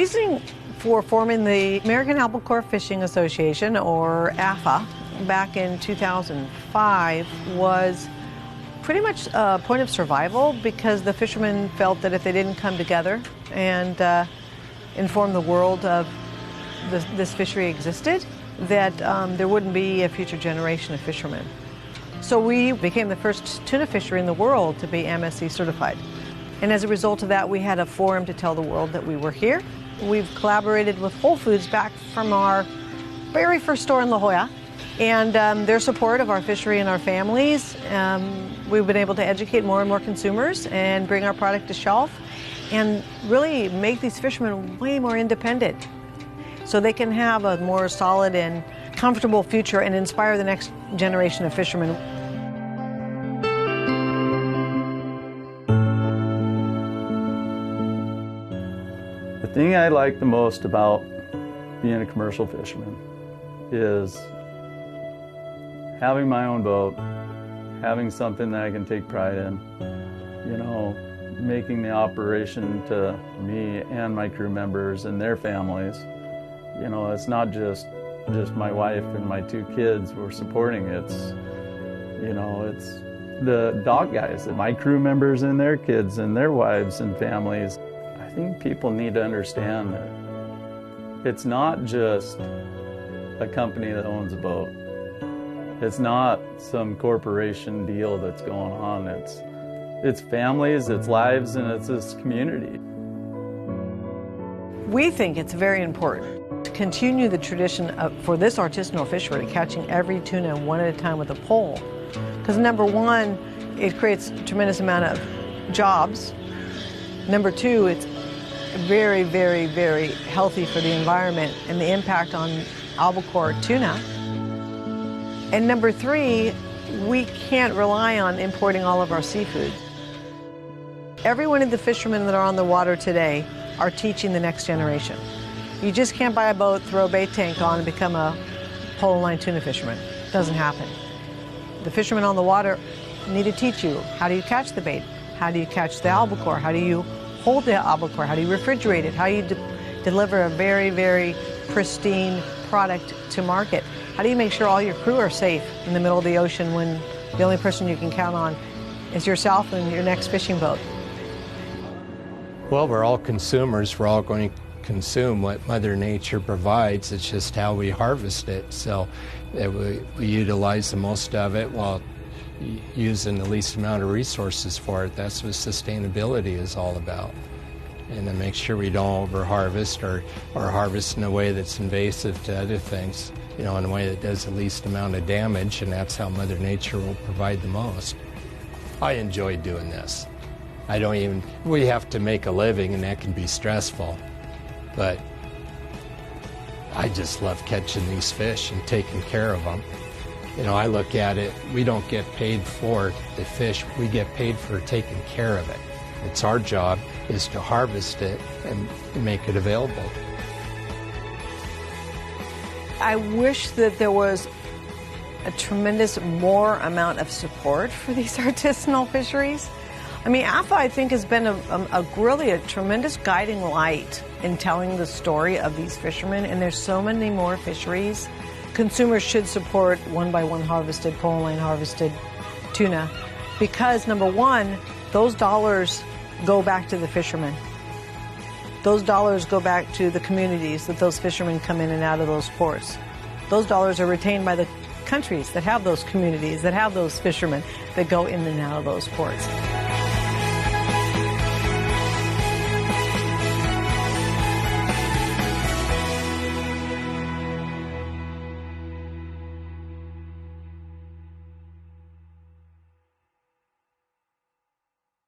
reasoning for forming the American Albacore Fishing Association, or AAFA, back in 2005 was pretty much a point of survival, because the fishermen felt that if they didn't come together and inform the world of this fishery existed, that there wouldn't be a future generation of fishermen. So we became the first tuna fishery in the world to be MSC certified. And as a result of that, we had a forum to tell the world that we were here. We've collaborated with Whole Foods back from our very first store in La Jolla. And their support of our fishery and our families, we've been able to educate more and more consumers and bring our product to shelf and really make these fishermen way more independent so they can have a more solid and comfortable future and inspire the next generation of fishermen. The thing I like the most about being a commercial fisherman is having my own boat, having something that I can take pride in, you know, making the operation to me and my crew members and their families. You know, it's not just my wife and my 2 kids we're supporting. It's, you know, it's the dock guys, my crew members and their kids and their wives and families. I think people need to understand that it's not just a company that owns a boat. It's not some corporation deal that's going on. It's families, it's lives, and it's this community. We think it's very important to continue the tradition for this artisanal fishery, catching every tuna one at a time with a pole. Because number one, it creates a tremendous amount of jobs. Number two, it's very, very, very healthy for the environment and the impact on albacore tuna. And number three, we can't rely on importing all of our seafood. Every one of the fishermen that are on the water today are teaching the next generation. You just can't buy a boat, throw a bait tank on, and become a pole and line tuna fisherman. It doesn't happen. The fishermen on the water need to teach you, how do you catch the bait? How do you catch the albacore? How do you hold the albacore? How do you refrigerate it? How do you deliver a very, very pristine product to market? How do you make sure all your crew are safe in the middle of the ocean when the only person you can count on is yourself and your next fishing boat? Well, we're all consumers. We're all going to consume what Mother Nature provides. It's just how we harvest it. So we utilize the most of it while using the least amount of resources for it. That's what sustainability is all about. And then make sure we don't over-harvest or harvest in a way that's invasive to other things, you know, in a way that does the least amount of damage, and that's how Mother Nature will provide the most. I enjoy doing this. We have to make a living, and that can be stressful, but I just love catching these fish and taking care of them. You know, I look at it, we don't get paid for the fish, we get paid for taking care of it. It's our job is to harvest it and make it available. I wish that there was a tremendous more amount of support for these artisanal fisheries. I mean, AAFA, I think, has been really a tremendous guiding light in telling the story of these fishermen, and there's so many more fisheries. Consumers should support one-by-one harvested, pole-line harvested tuna because, number one, those dollars go back to the fishermen. Those dollars go back to the communities that those fishermen come in and out of those ports. Those dollars are retained by the countries that have those communities, that have those fishermen that go in and out of those ports.